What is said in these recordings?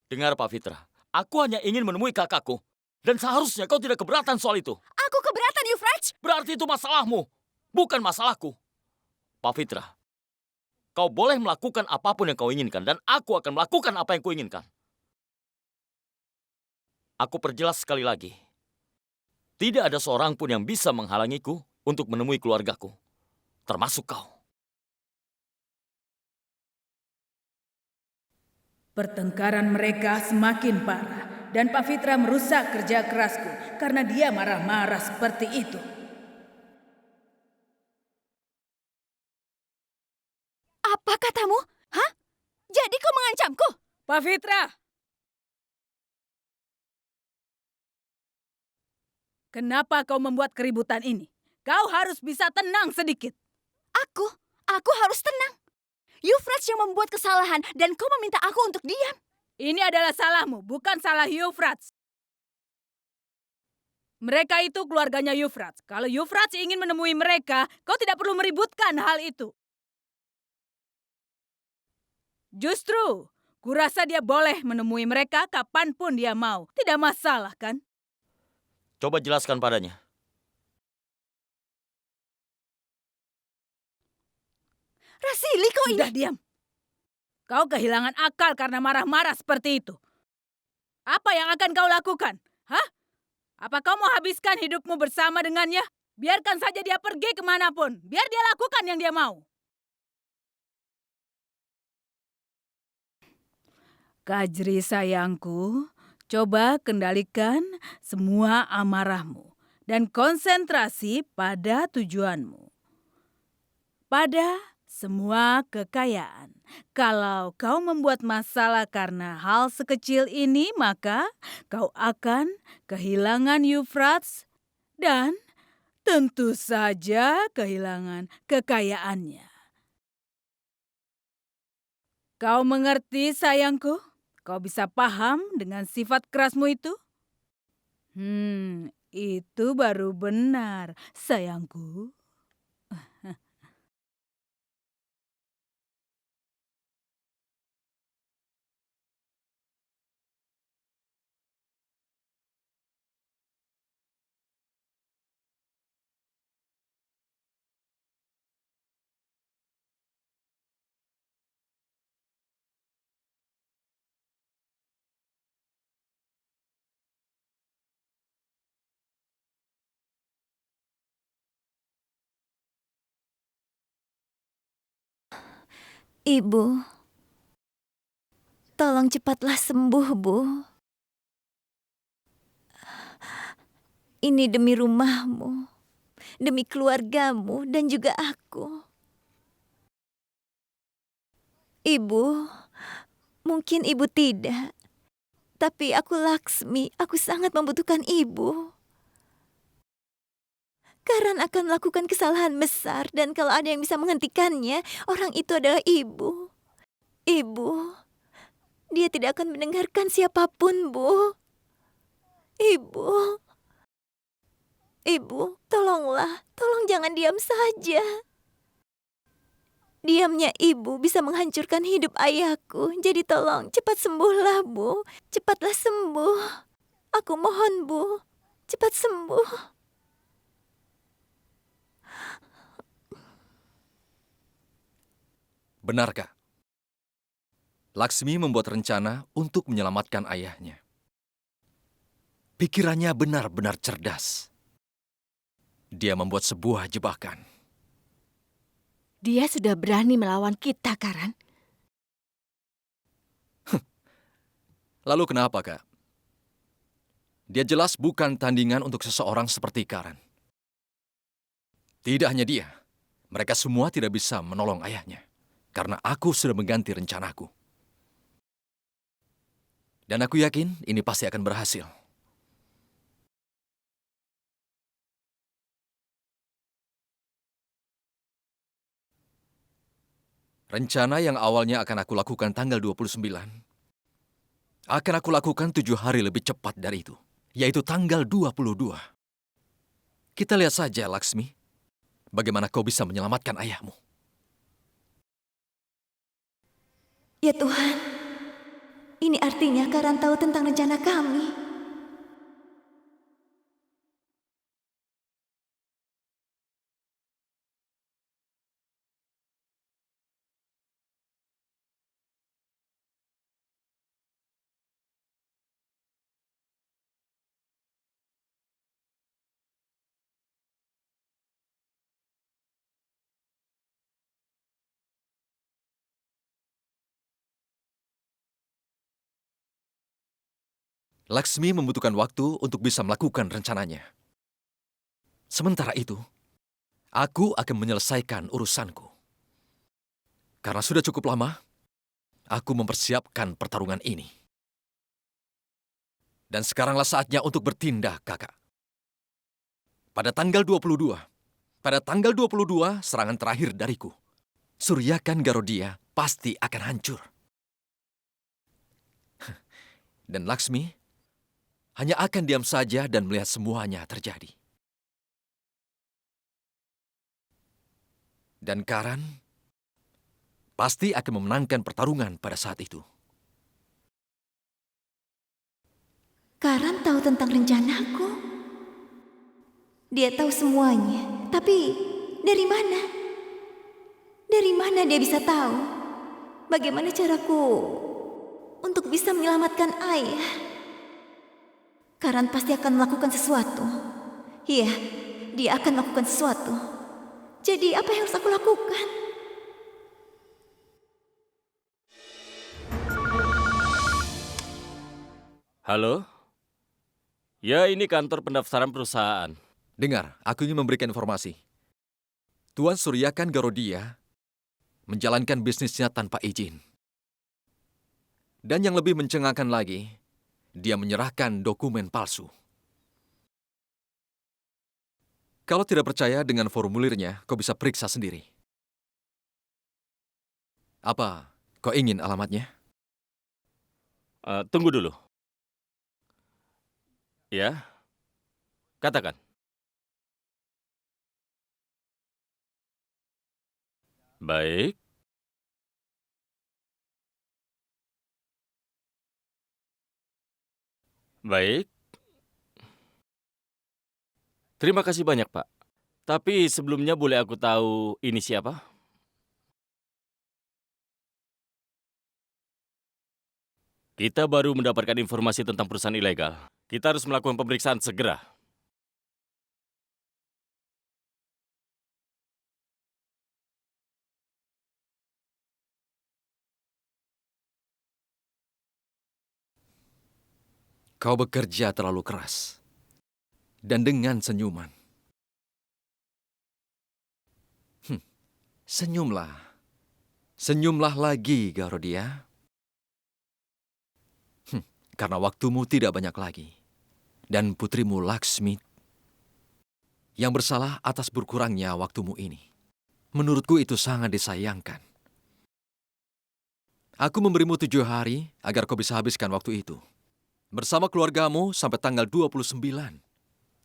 Dengar Pak Fitra, aku hanya ingin menemui kakakku. Dan seharusnya kau tidak keberatan soal itu. Aku keberatan, Euphrates. Berarti itu masalahmu, bukan masalahku. Pak Fitra, kau boleh melakukan apapun yang kau inginkan. Dan aku akan melakukan apa yang kuinginkan. Aku perjelas sekali lagi. Tidak ada seorang pun yang bisa menghalangiku untuk menemui keluargaku. Termasuk kau. Pertengkaran mereka semakin parah dan Pak Fitra merusak kerja kerasku karena dia marah-marah seperti itu. Apa katamu? Hah? Jadi kau mengancamku? Pak Fitra! Kenapa kau membuat keributan ini? Kau harus bisa tenang sedikit. Aku harus tenang. Euphrates yang membuat kesalahan dan kau meminta aku untuk diam. Ini adalah salahmu, bukan salah Euphrates. Mereka itu keluarganya Euphrates. Kalau Euphrates ingin menemui mereka, kau tidak perlu meributkan hal itu. Justru, kurasa dia boleh menemui mereka kapanpun dia mau. Tidak masalah, kan? Coba jelaskan padanya. Rasili, kau ini... Sudah diam. Kau kehilangan akal karena marah-marah seperti itu. Apa yang akan kau lakukan? Hah? Apa kau mau habiskan hidupmu bersama dengannya? Biarkan saja dia pergi kemanapun. Biar dia lakukan yang dia mau. Kajri sayangku, coba kendalikan semua amarahmu dan konsentrasi pada tujuanmu. Pada semua kekayaan. Kalau kau membuat masalah karena hal sekecil ini, maka kau akan kehilangan Euphrates dan tentu saja kehilangan kekayaannya. Kau mengerti, sayangku? Kau bisa paham dengan sifat kerasmu itu? Itu baru benar, sayangku. Ibu, tolong cepatlah sembuh, Bu. Ini demi rumahmu, demi keluargamu, dan juga aku. Ibu, mungkin ibu tidak. Tapi aku Laksmi, aku sangat membutuhkan ibu. Karan akan melakukan kesalahan besar dan kalau ada yang bisa menghentikannya, orang itu adalah ibu. Ibu, dia tidak akan mendengarkan siapapun, Bu. Ibu. Ibu, tolonglah. Tolong jangan diam saja. Diamnya ibu bisa menghancurkan hidup ayahku. Jadi tolong, cepat sembuhlah, Bu. Cepatlah sembuh. Aku mohon, Bu. Cepat sembuh. Benarkah? Laksmi membuat rencana untuk menyelamatkan ayahnya. Pikirannya benar-benar cerdas. Dia membuat sebuah jebakan. Dia sudah berani melawan kita, Karan. Lalu kenapa, Kak? Dia jelas bukan tandingan untuk seseorang seperti Karan. Tidak hanya dia, mereka semua tidak bisa menolong ayahnya. Karena aku sudah mengganti rencanaku. Dan aku yakin ini pasti akan berhasil. Rencana yang awalnya akan aku lakukan tanggal 29, akan aku lakukan 7 hari lebih cepat dari itu, yaitu tanggal 22. Kita lihat saja, Laksmi, bagaimana kau bisa menyelamatkan ayahmu. Ya Tuhan, ini artinya artinya Karan tahu tentang rencana kami. Laksmi membutuhkan waktu untuk bisa melakukan rencananya. Sementara itu, aku akan menyelesaikan urusanku. Karena sudah cukup lama, aku mempersiapkan pertarungan ini. Dan sekaranglah saatnya untuk bertindak, kakak. Pada tanggal 22, serangan terakhir dariku. Suryakan Garodia pasti akan hancur. Dan Laksmi hanya akan diam saja dan melihat semuanya terjadi. Dan Karan pasti akan memenangkan pertarungan pada saat itu. Karan tahu tentang rencanaku. Dia tahu semuanya, tapi dari mana? Dari mana dia bisa tahu? Bagaimana caraku untuk bisa menyelamatkan ayah? Karan pasti akan melakukan sesuatu. Iya, dia akan melakukan sesuatu. Jadi apa yang harus aku lakukan? Halo? Ya, ini kantor pendaftaran perusahaan. Dengar, aku ingin memberikan informasi. Tuan Suryakan Garodia menjalankan bisnisnya tanpa izin. Dan yang lebih mencengangkan lagi, dia menyerahkan dokumen palsu. Kalau tidak percaya dengan formulirnya, kau bisa periksa sendiri. Apa kau ingin alamatnya? Tunggu dulu. Ya, katakan. Baik. Baik. Terima kasih banyak, Pak. Tapi sebelumnya boleh aku tahu ini siapa? Kita baru mendapatkan informasi tentang perusahaan ilegal. Kita harus melakukan pemeriksaan segera. Kau bekerja terlalu keras. Dan dengan senyuman. Senyumlah. Senyumlah lagi, Garodia. Karena waktumu tidak banyak lagi. Dan putrimu Laksmi yang bersalah atas berkurangnya waktumu ini. Menurutku itu sangat disayangkan. Aku memberimu 7 hari agar kau bisa habiskan waktu itu. Bersama keluargamu sampai tanggal 29.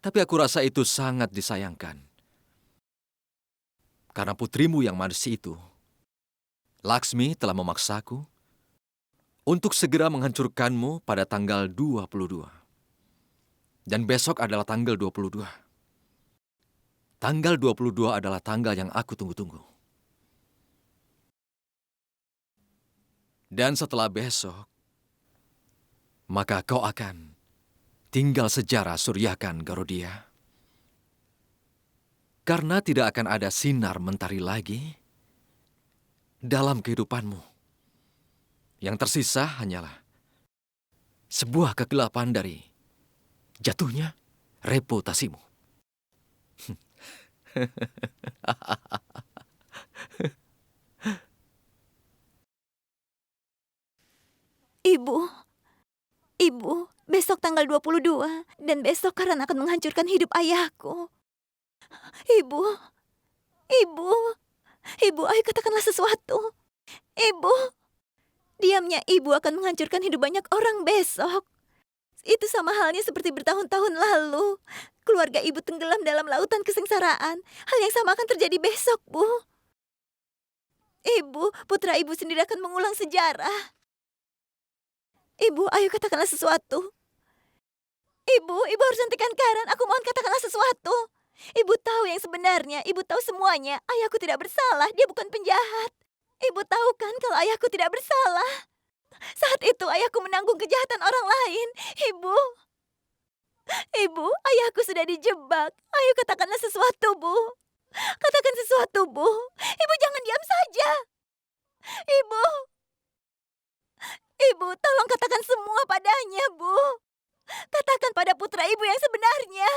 Tapi aku rasa itu sangat disayangkan. Karena putrimu yang manis itu, Laksmi telah memaksaku untuk segera menghancurkanmu pada tanggal 22. Dan besok adalah tanggal 22. Tanggal 22 adalah tanggal yang aku tunggu-tunggu. Dan setelah besok, maka kau akan tinggal sejarah Suryakan Garodia. Karena tidak akan ada sinar mentari lagi dalam kehidupanmu. Yang tersisa hanyalah sebuah kegelapan dari jatuhnya reputasimu. Ibu, besok tanggal 22 dan besok Karan akan menghancurkan hidup ayahku. Ibu, ayo katakanlah sesuatu. Ibu, diamnya ibu akan menghancurkan hidup banyak orang besok. Itu sama halnya seperti bertahun-tahun lalu. Keluarga ibu tenggelam dalam lautan kesengsaraan. Hal yang sama akan terjadi besok, Bu. Ibu, putra ibu sendiri akan mengulang sejarah. Ibu, ayo katakanlah sesuatu. Ibu harus hentikan Karan. Aku mohon katakanlah sesuatu. Ibu tahu yang sebenarnya. Ibu tahu semuanya. Ayahku tidak bersalah. Dia bukan penjahat. Ibu tahu kan kalau ayahku tidak bersalah. Saat itu ayahku menanggung kejahatan orang lain. Ibu, ayahku sudah dijebak. Ayo katakanlah sesuatu, Bu. Katakan sesuatu, Bu. Ibu jangan diam saja. Ibu, tolong katakan semua padanya, Bu. Katakan pada putra ibu yang sebenarnya.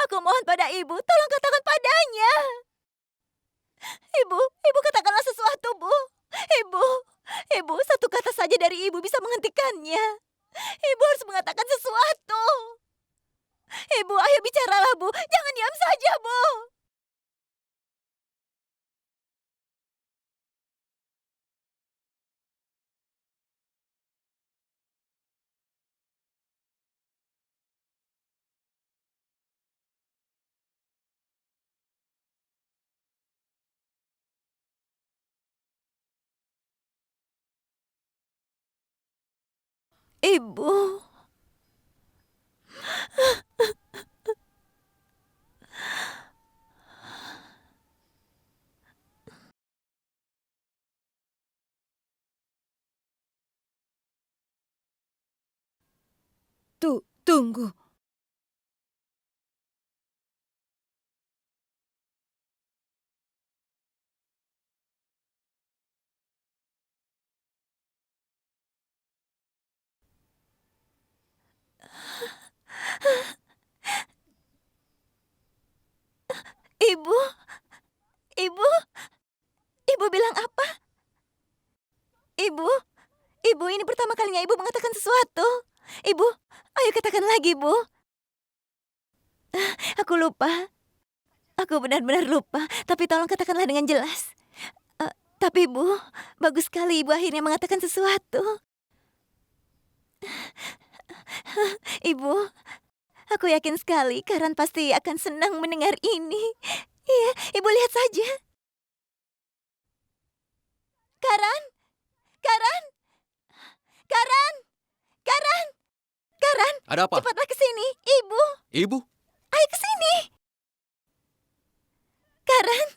Aku mohon pada ibu, tolong katakan padanya. Ibu katakanlah sesuatu, Bu. Ibu, satu kata saja dari ibu bisa menghentikannya. Ibu harus mengatakan sesuatu. Ibu, ayo bicaralah, Bu. Jangan diam saja, Bu. Ibu. Tunggu. Ibu. Ibu bilang apa? Ibu, ini pertama kalinya ibu mengatakan sesuatu. Ibu, ayo katakan lagi, Bu. Aku lupa. Aku benar-benar lupa. Tapi tolong katakanlah dengan jelas. Tapi, Bu, bagus sekali ibu akhirnya mengatakan sesuatu. Ibu, aku yakin sekali Karan pasti akan senang mendengar ini. Iya, ibu lihat saja. Karan! Karan! Karan! Karan! Karan! Ada apa? Cepatlah ke sini. Ibu, Ibu? ayo ke sini. Karan,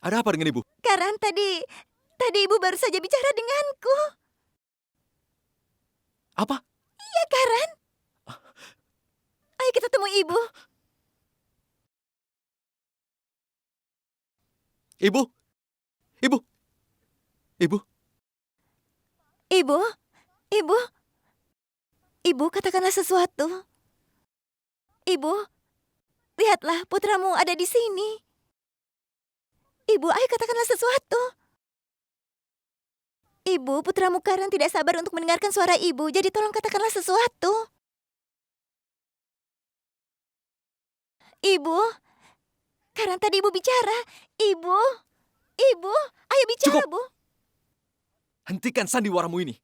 Ada apa dengan ibu? Karan, tadi ibu baru saja bicara denganku. Apa? Iya, Karan. Ayo kita temui ibu. Ibu? Ibu? Ibu? Ibu, katakanlah sesuatu. Ibu, lihatlah putramu ada di sini. Ibu, ayo katakanlah sesuatu. Ibu, putramu Karan tidak sabar untuk mendengarkan suara ibu, jadi tolong katakanlah sesuatu. Ibu, Karan tadi ibu bicara. Ibu, ayo bicara, Cukup. Bu. Hentikan sandiwaramu ini.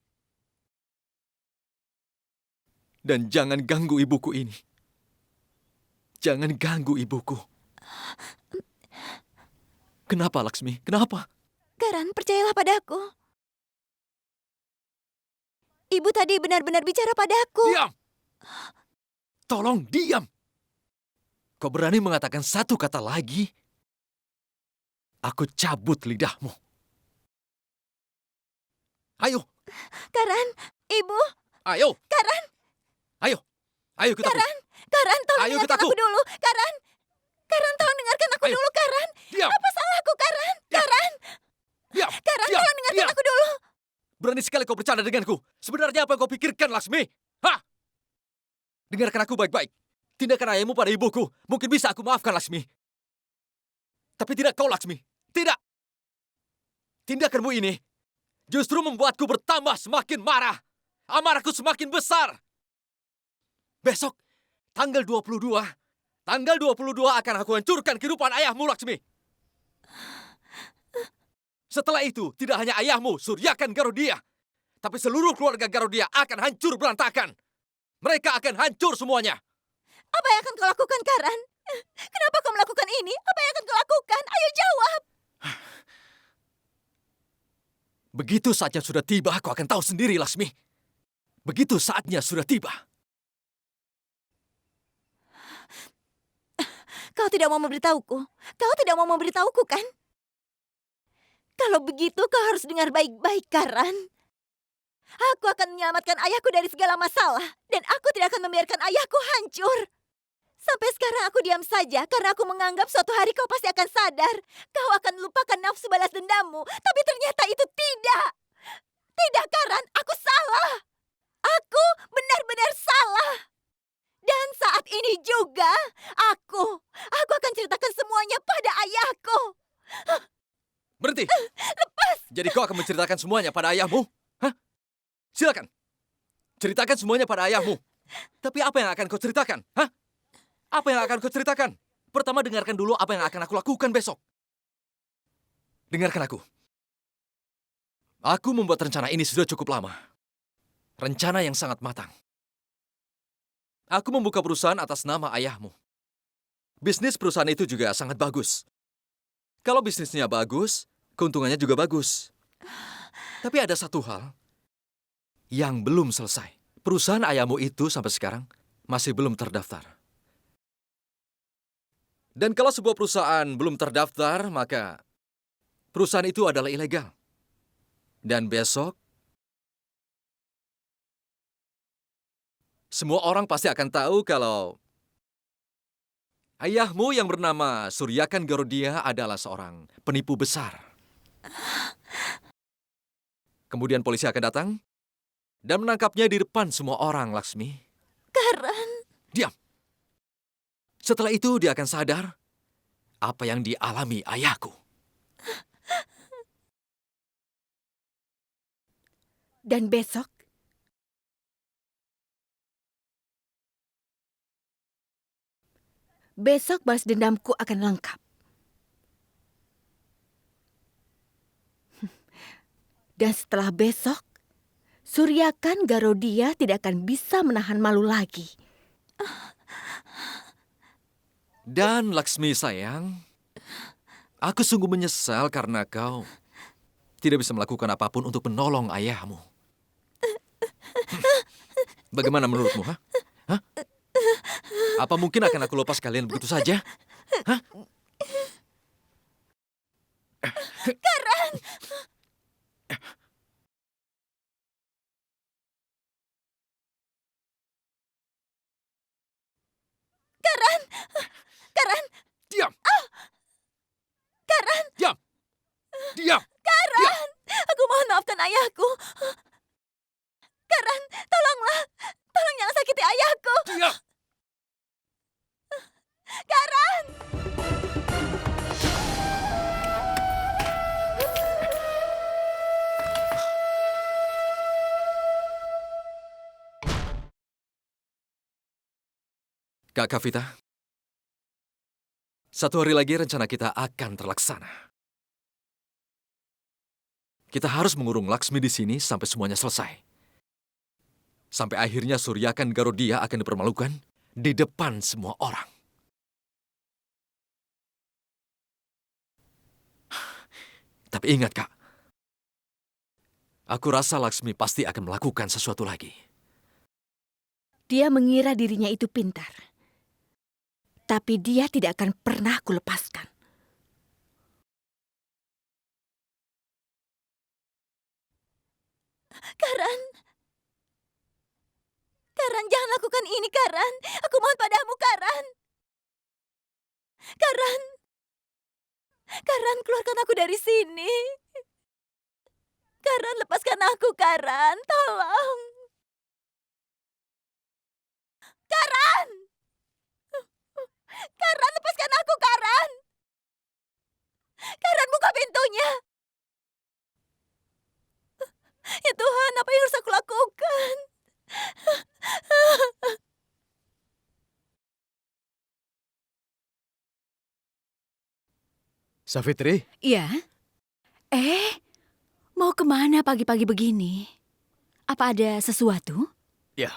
Dan jangan ganggu ibuku ini. Jangan ganggu ibuku. Kenapa, Laksmi? Kenapa? Karan, percayalah padaku. Ibu tadi benar-benar bicara padaku. Diam! Tolong diam! Kau berani mengatakan satu kata lagi? Aku cabut lidahmu. Ayo, Karan, Ibu, ayo, Karan, ayo kita. Karan, tolong Ayo, dengarkan Getaku. aku dulu. Karan, tolong dengarkan aku Ayo. dulu, Karan. Diam! Apa salahku, Karan? Diam. Karan, Diam! Karan, Diam. tolong dengarkan Diam. aku dulu. Berani sekali kau bercanda denganku. Sebenarnya apa yang kau pikirkan, Laksmi? Hah? Dengarkan aku baik-baik. Tindakan ayahmu pada ibuku mungkin bisa aku maafkan, Laksmi. Tapi tidak kau, Laksmi. Tidak. Tindakanmu ini justru membuatku bertambah semakin marah. Amarahku semakin besar. Besok, tanggal 22 akan aku hancurkan kehidupan ayahmu, Laksmi. Setelah itu, tidak hanya ayahmu, Suryakan Garudia, tapi seluruh keluarga Garudia akan hancur berantakan. Mereka akan hancur semuanya. Apa yang akan kau lakukan, Karan? Kenapa kau melakukan ini? Apa yang akan kau lakukan? Ayo jawab. Begitu saatnya sudah tiba, kau akan tahu sendiri, Laksmi. begitu saatnya sudah tiba. Kau tidak mau memberitahuku. Kau tidak mau memberitahuku, kan? Kalau begitu kau harus dengar baik-baik, Karan. Aku akan menyelamatkan ayahku dari segala masalah. Dan aku tidak akan membiarkan ayahku hancur. Sampai sekarang aku diam saja karena aku menganggap suatu hari kau pasti akan sadar. Kau akan lupakan nafsu balas dendammu. Tapi ternyata itu tidak. Tidak, Karan. Aku salah. Aku benar-benar salah. Dan saat ini juga, aku akan ceritakan semuanya pada ayahku. Berhenti. Lepas. Jadi kau akan menceritakan semuanya pada ayahmu? Hah? Silakan. Ceritakan semuanya pada ayahmu. Tapi apa yang akan kau ceritakan? Hah? Apa yang akan kau ceritakan? Pertama dengarkan dulu apa yang akan aku lakukan besok. Dengarkan aku. Aku membuat rencana ini sudah cukup lama. Rencana yang sangat matang. Aku membuka perusahaan atas nama ayahmu. Bisnis perusahaan itu juga sangat bagus. Kalau bisnisnya bagus, keuntungannya juga bagus. Tapi ada satu hal yang belum selesai. Perusahaan ayahmu itu sampai sekarang masih belum terdaftar. Dan kalau sebuah perusahaan belum terdaftar, maka perusahaan itu adalah ilegal. Dan besok, semua orang pasti akan tahu kalau ayahmu yang bernama Suryakan Garodia adalah seorang penipu besar. Kemudian polisi akan datang dan menangkapnya di depan semua orang, Laksmi. Karan. Diam. Setelah itu dia akan sadar apa yang dialami ayahku. Dan besok, balas dendamku akan lengkap. Dan setelah besok, Suryakan Garodia tidak akan bisa menahan malu lagi. Dan Laksmi sayang, aku sungguh menyesal karena kau tidak bisa melakukan apapun untuk menolong ayahmu. Bagaimana menurutmu, ha? Hah? Apa mungkin akan aku lepas kalian begitu saja? Hah? Karan. Karan. Karan. Diam! Karan. Diam! Diam! Karan. Aku mohon maafkan ayahku. Karan, tolonglah. Tolong jangan sakiti ayahku. Diam! Karan. Kak Kavita, satu hari lagi rencana kita akan terlaksana. Kita harus mengurung Laksmi di sini sampai semuanya selesai. Sampai akhirnya Suryakan Garodia akan dipermalukan di depan semua orang. Tapi ingat, Kak. Aku rasa Laksmi pasti akan melakukan sesuatu lagi. Dia mengira dirinya itu pintar. Tapi dia tidak akan pernah kulepaskan. Karan. Karan, jangan lakukan ini, Karan. Aku mohon padamu, Karan. Karan. Karan, keluarkan aku dari sini. Karan, lepaskan aku, Karan. Tolong. Karan. Karan, lepaskan aku, Karan. Karan, buka pintunya. Ya Tuhan, apa yang harus aku lakukan? Savitri, Iya? Mau kemana pagi-pagi begini? Apa ada sesuatu? ya,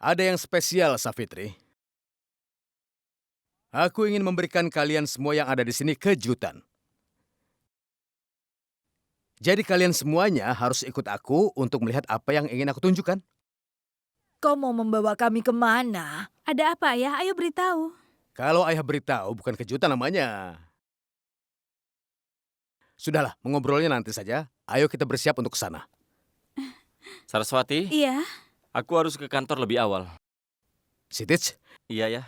ada yang spesial, Savitri. Aku ingin memberikan kalian semua yang ada di sini kejutan. Jadi kalian semuanya harus ikut aku untuk melihat apa yang ingin aku tunjukkan. Kau mau membawa kami kemana? Ada apa, Ayah? Ayo beritahu. Kalau ayah beritahu, bukan kejutan namanya. Sudahlah, mengobrolnya nanti saja. Ayo kita bersiap untuk ke sana. Saraswati, Iya. aku harus ke kantor lebih awal. Sitij, Iya ya.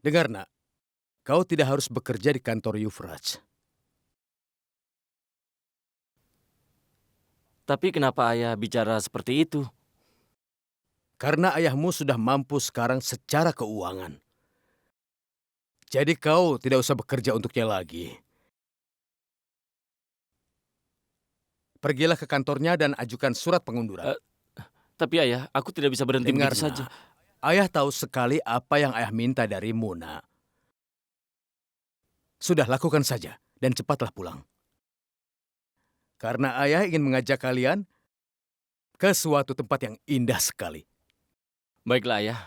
dengar nak. Kau tidak harus bekerja di kantor Yuvraj. Tapi kenapa ayah bicara seperti itu? Karena ayahmu sudah mampu sekarang secara keuangan. Jadi kau tidak usah bekerja untuknya lagi. Pergilah ke kantornya dan ajukan surat pengunduran. Tapi ayah, aku tidak bisa berhenti Dengar, begitu saja. nak. Ayah tahu sekali apa yang ayah minta darimu, nak. Sudah, lakukan saja dan cepatlah pulang. Karena ayah ingin mengajak kalian ke suatu tempat yang indah sekali. Baiklah ayah,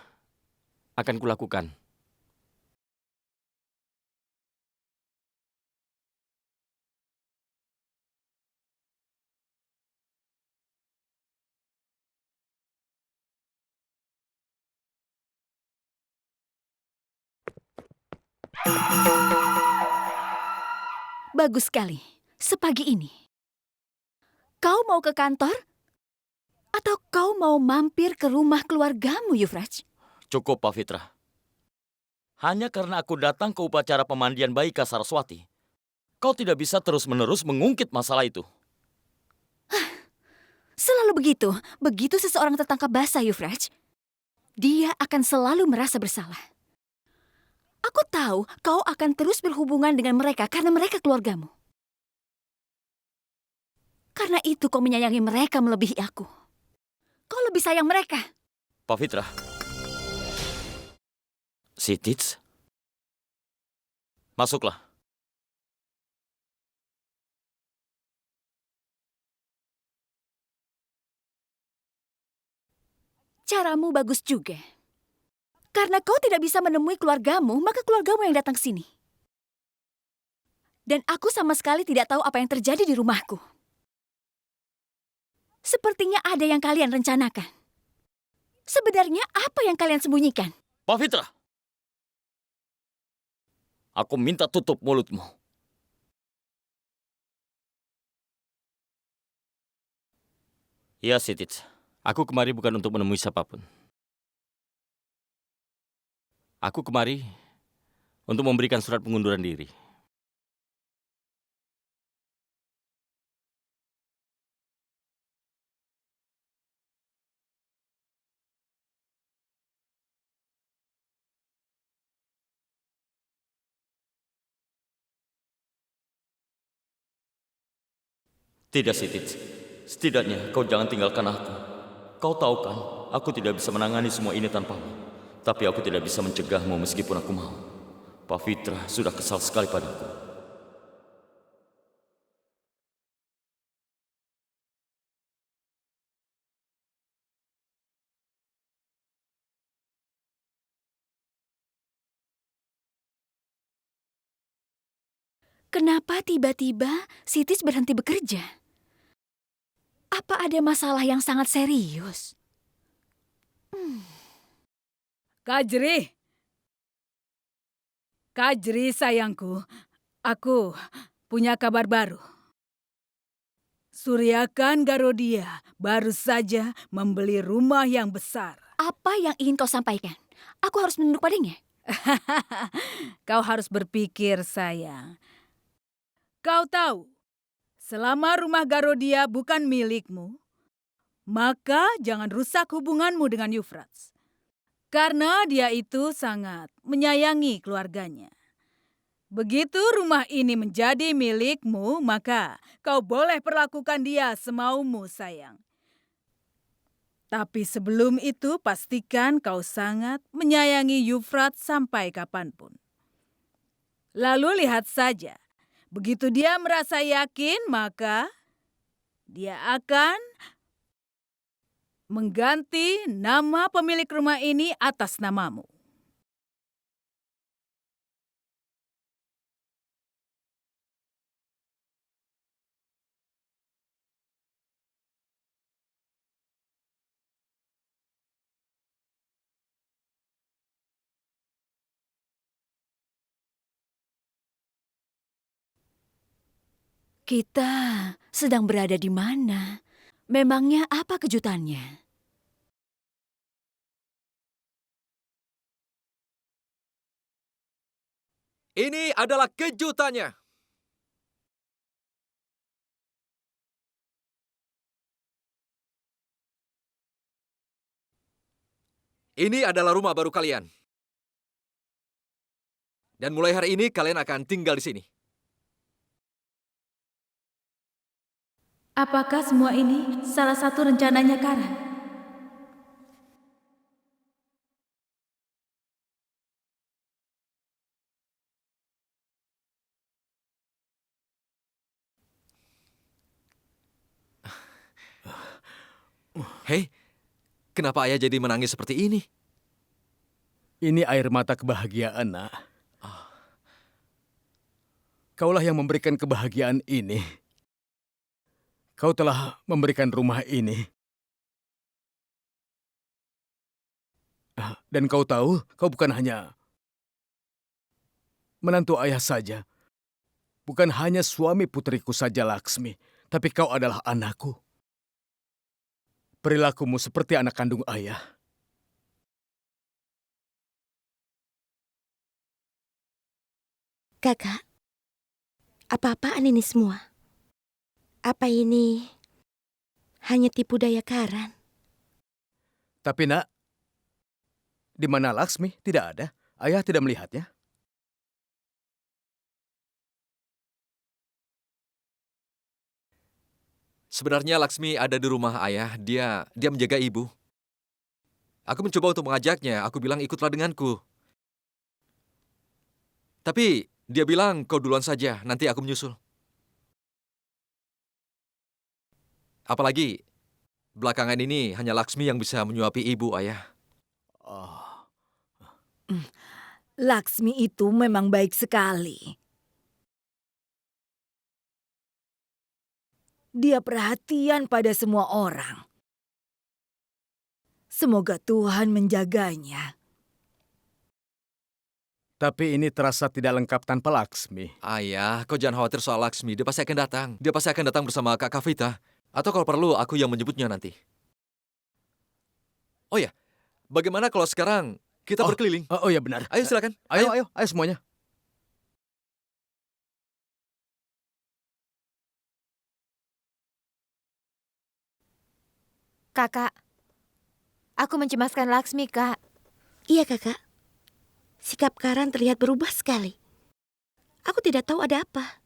akan kulakukan. Bagus sekali. Sepagi ini. Kau mau ke kantor? Atau kau mau mampir ke rumah keluargamu, Yuvraj? Cukup, Pak Fitra. Hanya karena aku datang ke upacara pemandian bayi Kak Saraswati, kau tidak bisa terus-menerus mengungkit masalah itu. Selalu begitu. Begitu seseorang tertangkap basah, Yuvraj, dia akan selalu merasa bersalah. Aku tahu kau akan terus berhubungan dengan mereka karena mereka keluargamu. Karena itu kau menyayangi mereka melebihi aku. Kau lebih sayang mereka. Pak Fitra. Sitij. Masuklah. Caramu bagus juga. Karena kau tidak bisa menemui keluargamu, maka keluargamu yang datang ke sini. Dan aku sama sekali tidak tahu apa yang terjadi di rumahku. Sepertinya ada yang kalian rencanakan. Sebenarnya apa yang kalian sembunyikan? Pak Fitra. Aku minta tutup mulutmu. Ya, Sitij. Aku kemari bukan untuk menemui siapapun. Aku kemari untuk memberikan surat pengunduran diri. Tidak, Sitij. Setidaknya kau jangan tinggalkan aku. Kau tahu kan, aku tidak bisa menangani semua ini tanpamu. Tapi aku tidak bisa mencegahmu meskipun aku mau. Pak Fitra sudah kesal sekali padaku. Kenapa tiba-tiba Sitis berhenti bekerja? Apa ada masalah yang sangat serius? Kajri. Kajri sayangku, aku punya kabar baru. Suryakan Garodia baru saja membeli rumah yang besar. Apa yang ingin kau sampaikan? Aku harus menunduk padanya. Kau harus berpikir, sayang. Kau tahu, selama rumah Garodia bukan milikmu, maka jangan rusak hubunganmu dengan Yuvraj. Karena dia itu sangat menyayangi keluarganya. Begitu rumah ini menjadi milikmu, maka kau boleh perlakukan dia semaumu, sayang. Tapi sebelum itu, pastikan kau sangat menyayangi Yuvraj sampai kapanpun. Lalu lihat saja, begitu dia merasa yakin, maka dia akan mengganti nama pemilik rumah ini atas namamu. Kita sedang berada di mana? Memangnya apa kejutannya? Ini adalah kejutannya. Ini adalah rumah baru kalian. Dan mulai hari ini kalian akan tinggal di sini. Apakah semua ini salah satu rencananya Karan? Hei, kenapa ayah jadi menangis seperti ini? Ini air mata kebahagiaan, nak. Kaulah yang memberikan kebahagiaan ini. Kau telah memberikan rumah ini. Dan kau tahu, kau bukan hanya menantu ayah saja. Bukan hanya suami putriku saja, Laksmi. Tapi kau adalah anakku. Perilakumu seperti anak kandung ayah. Kakak, apa-apaan ini semua? Apa ini hanya tipu daya Karan? Tapi nak, di mana Laksmi? Tidak ada. Ayah tidak melihatnya. Sebenarnya Laksmi ada di rumah ayah. Dia menjaga ibu. Aku mencoba untuk mengajaknya. Aku bilang ikutlah denganku. Tapi dia bilang kau duluan saja. Nanti aku menyusul. Apalagi belakangan ini hanya Laksmi yang bisa menyuapi ibu, ayah. Laksmi itu memang baik sekali. Dia perhatian pada semua orang. Semoga Tuhan menjaganya. Tapi ini terasa tidak lengkap tanpa Laksmi. Ayah, kau jangan khawatir soal Laksmi. Dia pasti akan datang. Dia pasti akan datang bersama Kak Kavita. Atau kalau perlu, aku yang menyebutnya nanti. Oh ya, bagaimana kalau sekarang kita berkeliling? Oh ya benar. Ayo silakan. Ayo semuanya. Kakak, aku mencemaskan Laksmi, Kak. Iya, Kakak. Sikap Karan terlihat berubah sekali. Aku tidak tahu ada apa.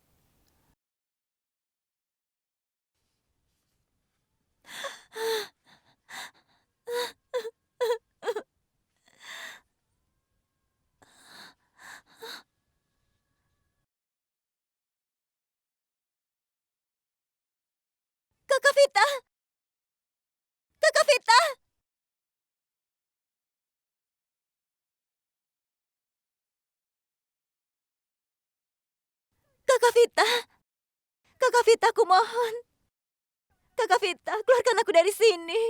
Kakak Vita! Kakak Vita! Kakak Vita! Kakak Vita, aku mohon. Kakak Vita, keluarkan aku dari sini.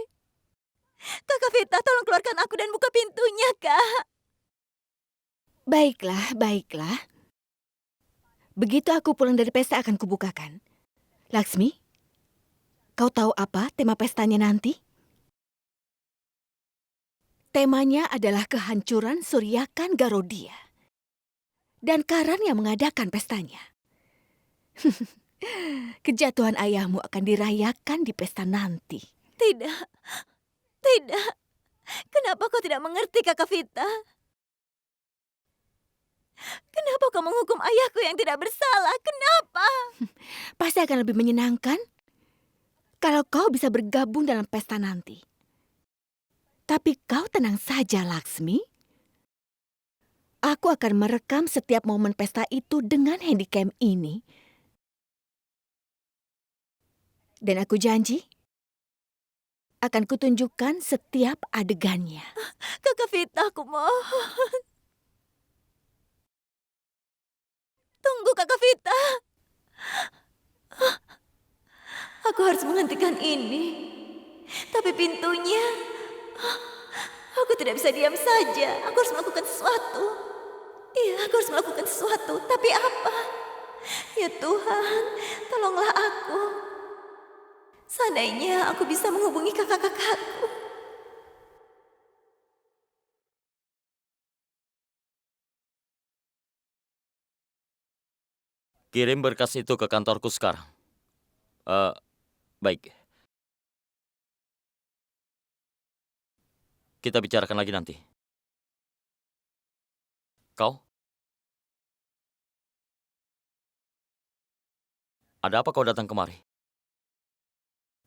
Kakak Vita, tolong keluarkan aku dan buka pintunya, Kak. Baiklah, baiklah. Begitu aku pulang dari pesta akan kubukakan. Laksmi, kau tahu apa tema pestanya nanti? Temanya adalah kehancuran Suryakan Garodia. Dan Karan yang mengadakan pestanya. Kejatuhan ayahmu akan dirayakan di pesta nanti. Tidak. Tidak. Kenapa kau tidak mengerti, Kakak Vita? Kenapa kau menghukum ayahku yang tidak bersalah? Kenapa? Pasti akan lebih menyenangkan kalau kau bisa bergabung dalam pesta nanti. Tapi kau tenang saja, Laksmi. Aku akan merekam setiap momen pesta itu dengan handycam ini. Dan aku janji akan kutunjukkan setiap adegannya. Kakak Vita, aku mohon. Tunggu, Kakak Vita. Aku harus menghentikan ini. Tapi pintunya... Aku tidak bisa diam saja. Aku harus melakukan sesuatu. Iya, aku harus melakukan sesuatu. Tapi apa? Ya Tuhan, tolonglah aku. Seandainya aku bisa menghubungi kakak-kakakku. Kirim berkas itu ke kantorku sekarang. Baik. Kita bicarakan lagi nanti. Kau? Ada apa kau datang kemari?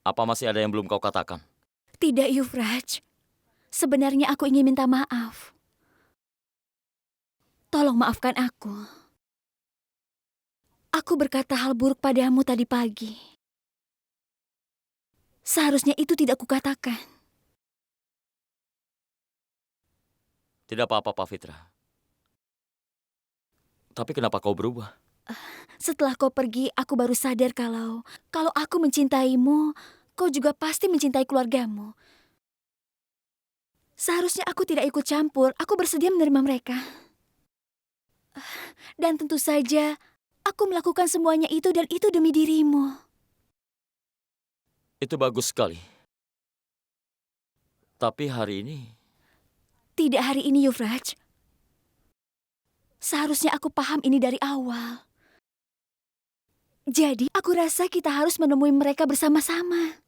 Apa masih ada yang belum kau katakan? Tidak, Yuvraj. Sebenarnya aku ingin minta maaf. Tolong maafkan aku. Aku berkata hal buruk padamu tadi pagi. Seharusnya itu tidak kukatakan. Tidak apa-apa, Pak Fitra. Tapi kenapa kau berubah? Setelah kau pergi, aku baru sadar kalau aku mencintaimu, kau juga pasti mencintai keluargamu. Seharusnya aku tidak ikut campur, aku bersedia menerima mereka. Dan tentu saja, aku melakukan semuanya itu dan itu demi dirimu. Itu bagus sekali. Tapi hari ini... Tidak hari ini, Yuvraj. Seharusnya aku paham ini dari awal. Jadi, aku rasa kita harus menemui mereka bersama-sama.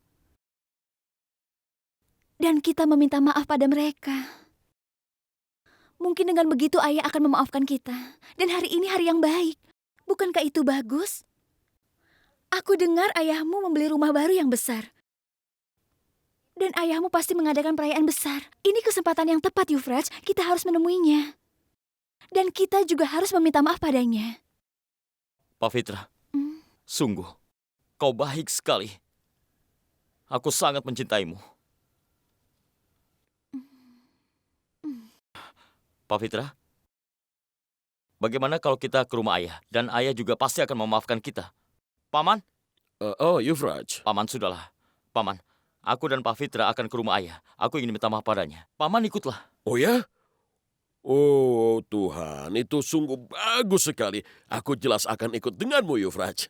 Dan kita meminta maaf pada mereka. Mungkin dengan begitu ayah akan memaafkan kita. Dan hari ini hari yang baik. Bukankah itu bagus? Aku dengar ayahmu membeli rumah baru yang besar. Dan ayahmu pasti mengadakan perayaan besar. Ini kesempatan yang tepat, Yuvraj. Kita harus menemuinya. Dan kita juga harus meminta maaf padanya. Pak Fitra, sungguh, kau baik sekali. Aku sangat mencintaimu. Pak Fitra, bagaimana kalau kita ke rumah ayah? Dan ayah juga pasti akan memaafkan kita. Paman? Yuvraj. Paman, sudahlah. Paman, aku dan Pak Fitra akan ke rumah ayah. Aku ingin minta maaf padanya. Paman, ikutlah. Oh ya? Oh Tuhan, itu sungguh bagus sekali. Aku jelas akan ikut denganmu, Yuvraj.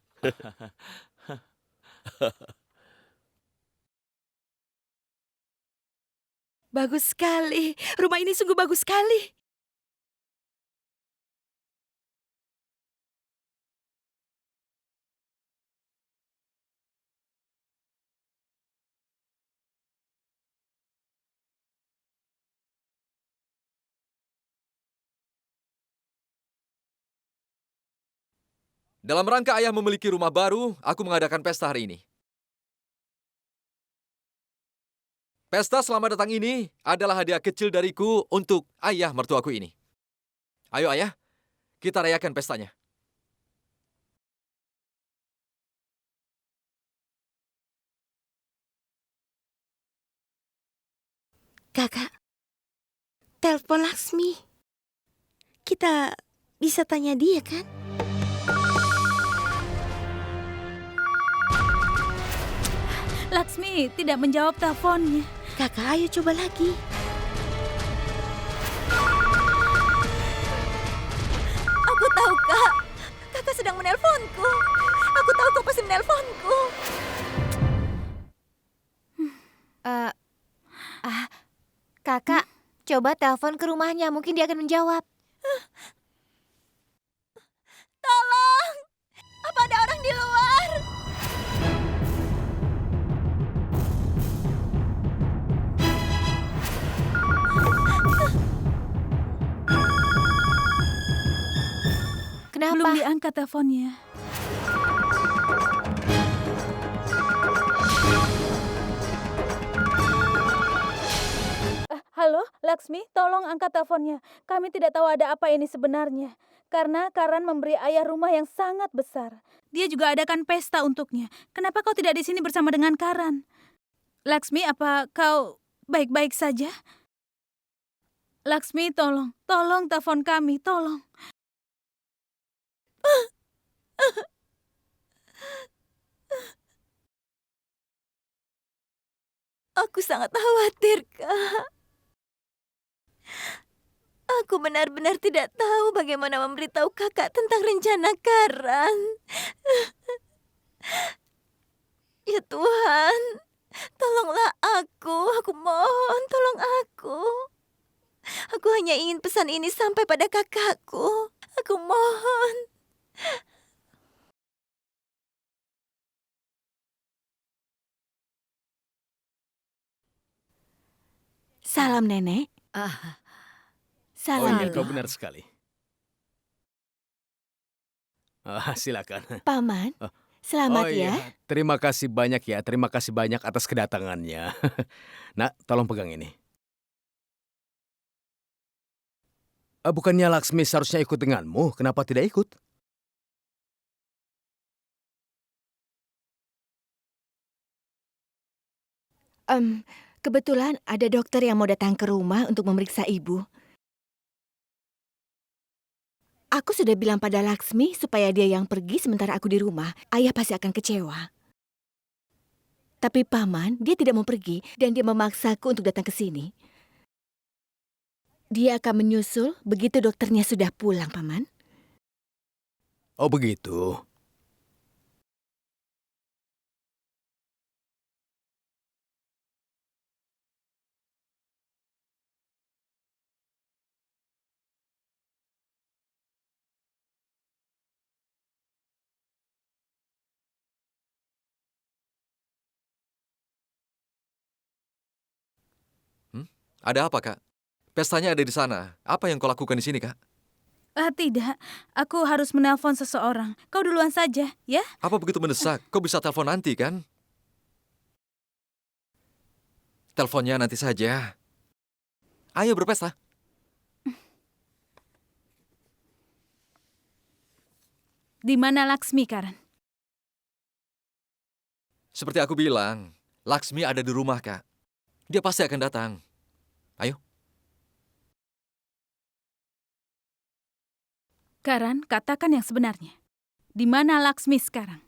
Bagus sekali. Rumah ini sungguh bagus sekali. Dalam rangka ayah memiliki rumah baru, aku mengadakan pesta hari ini. Pesta selamat datang ini adalah hadiah kecil dariku untuk ayah mertuaku ini. Ayo ayah, kita rayakan pestanya. Kakak, telepon Laksmi. Kita bisa tanya dia kan? Laksmi tidak menjawab teleponnya. Kakak, ayo coba lagi. Aku tahu, Kak. Kakak sedang menelponku. Aku tahu kau pasti menelponku. Kakak, coba telepon ke rumahnya, mungkin dia akan menjawab. Tolong! Apa ada orang di luar? Kenapa? Belum diangkat teleponnya. Halo, Laksmi, tolong angkat teleponnya. Kami tidak tahu ada apa ini sebenarnya. Karena Karan memberi ayah rumah yang sangat besar. Dia juga adakan pesta untuknya. Kenapa kau tidak di sini bersama dengan Karan? Laksmi, apa kau baik-baik saja? Laksmi, tolong telepon kami, tolong. Aku sangat khawatir, Kak. Aku benar-benar tidak tahu bagaimana memberitahu kakak tentang rencana Karan. Ya Tuhan, tolonglah aku mohon, tolong aku. Aku hanya ingin pesan ini sampai pada kakakku. Aku mohon. Salam, Nenek. Ah, Oh Salam, iya, kau Bibi. benar sekali. Silakan. Paman, Oh, oh selamat ya. iya, terima kasih banyak ya. Terima kasih banyak atas kedatangannya. Nak, tolong pegang ini. Bukannya Laksmi seharusnya ikut denganmu? Kenapa tidak ikut? Em, Kebetulan ada dokter yang mau datang ke rumah untuk memeriksa ibu. Aku sudah bilang pada Laksmi supaya dia yang pergi sementara aku di rumah. Ayah pasti akan kecewa. Tapi Paman, dia tidak mau pergi dan dia memaksaku untuk datang ke sini. Dia akan menyusul begitu dokternya sudah pulang, Paman. Oh begitu. Ada apa, Kak? Pestanya ada di sana. Apa yang kau lakukan di sini, Kak? tidak, aku harus menelpon seseorang. Kau duluan saja, ya? Apa begitu mendesak? Kau bisa telepon nanti, kan? Teleponnya nanti saja. Ayo berpesta. Di mana Laksmi, Karan? Seperti aku bilang, Laksmi ada di rumah, Kak. Dia pasti akan datang. Ayo. Karan, katakan yang sebenarnya. Di mana Laksmi sekarang?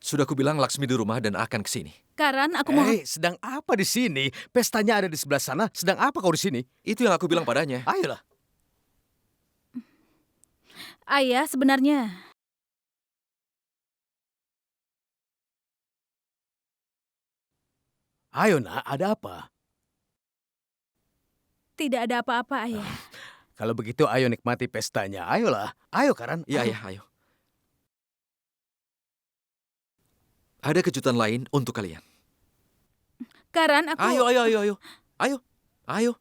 Sudah aku bilang Laksmi di rumah dan akan ke sini. Karan, aku mau... Sedang apa di sini? Pestanya ada di sebelah sana. Sedang apa kau di sini? Itu yang aku bilang padanya. Ayolah. Ayah, sebenarnya... Ayo nak, ada apa? Tidak ada apa-apa, Ayah. Kalau begitu ayo nikmati pestanya. Ayolah. Ayo Karan. Iya, Ayo. iya, ayo. Ada kejutan lain untuk kalian. Karan, aku... Ayo, ayo, ayo, ayo. Ayo, ayo.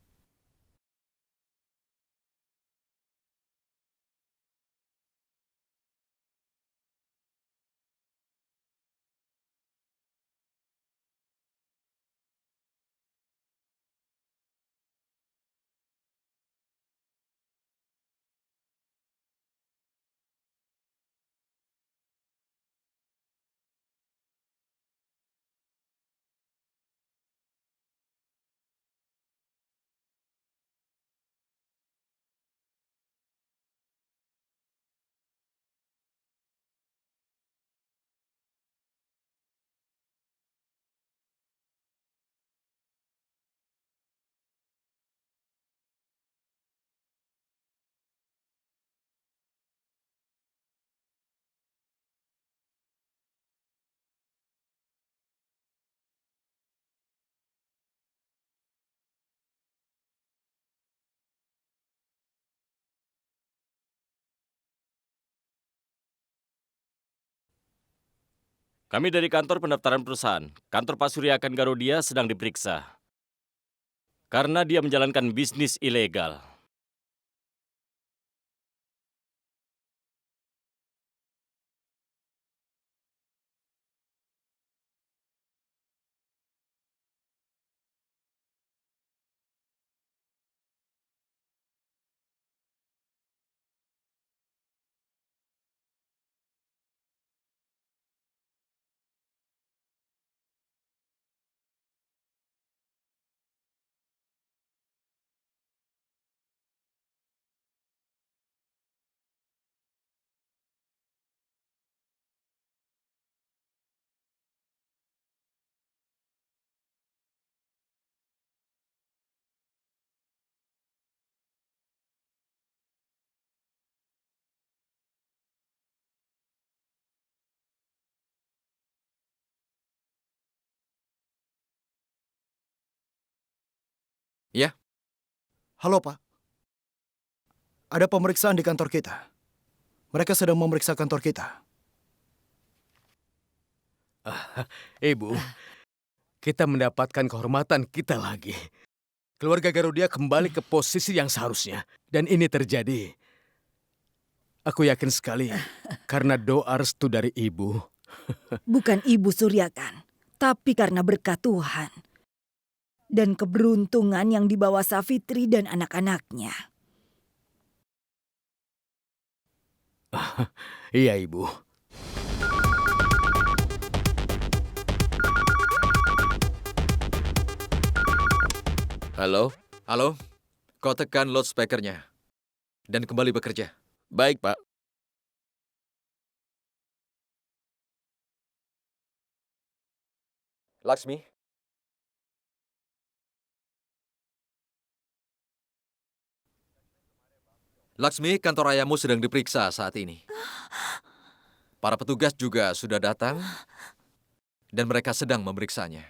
Kami dari kantor pendaftaran perusahaan. Kantor Pak Surya akan Garudia sedang diperiksa. Karena dia menjalankan bisnis ilegal. Halo, Pak. Ada pemeriksaan di kantor kita. Mereka sedang memeriksa kantor kita. Ibu, kita mendapatkan kehormatan kita lagi. Keluarga Garudia kembali ke posisi yang seharusnya. Dan ini terjadi. Aku yakin sekali karena doa restu dari ibu. Bukan Ibu Suryakan, tapi karena berkat Tuhan. Dan keberuntungan yang dibawa Safitri dan anak-anaknya. Iya, Ibu. Halo? Halo, kau tekan loudspeaker-nya dan kembali bekerja. Baik, Pak. Laksmi. Laksmi, kantor ayahmu sedang diperiksa saat ini. Para petugas juga sudah datang dan mereka sedang memeriksanya.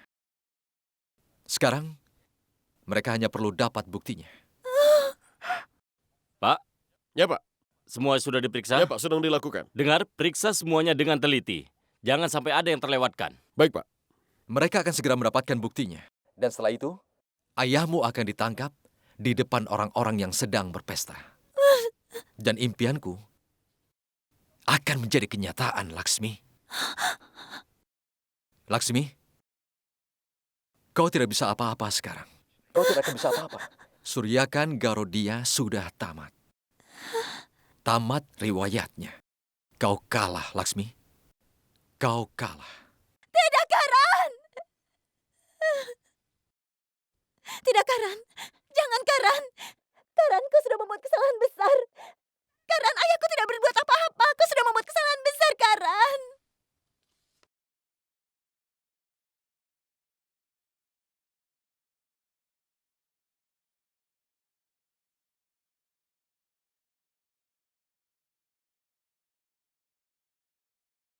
Sekarang, mereka hanya perlu dapat buktinya. Pak, Ya, Pak. semua sudah diperiksa? Ya, Pak, sedang dilakukan. Dengar, periksa semuanya dengan teliti. Jangan sampai ada yang terlewatkan. Baik, Pak. Mereka akan segera mendapatkan buktinya. Dan setelah itu, ayahmu akan ditangkap di depan orang-orang yang sedang berpesta. Dan impianku akan menjadi kenyataan, Laksmi. Laksmi, kau tidak bisa apa-apa sekarang. Kau tidak akan bisa apa-apa. Suryakan Garodia sudah tamat. Tamat riwayatnya. Kau kalah, Laksmi. Kau kalah. Tidak, Karan! Tidak, Karan. Jangan, Karan. Karanku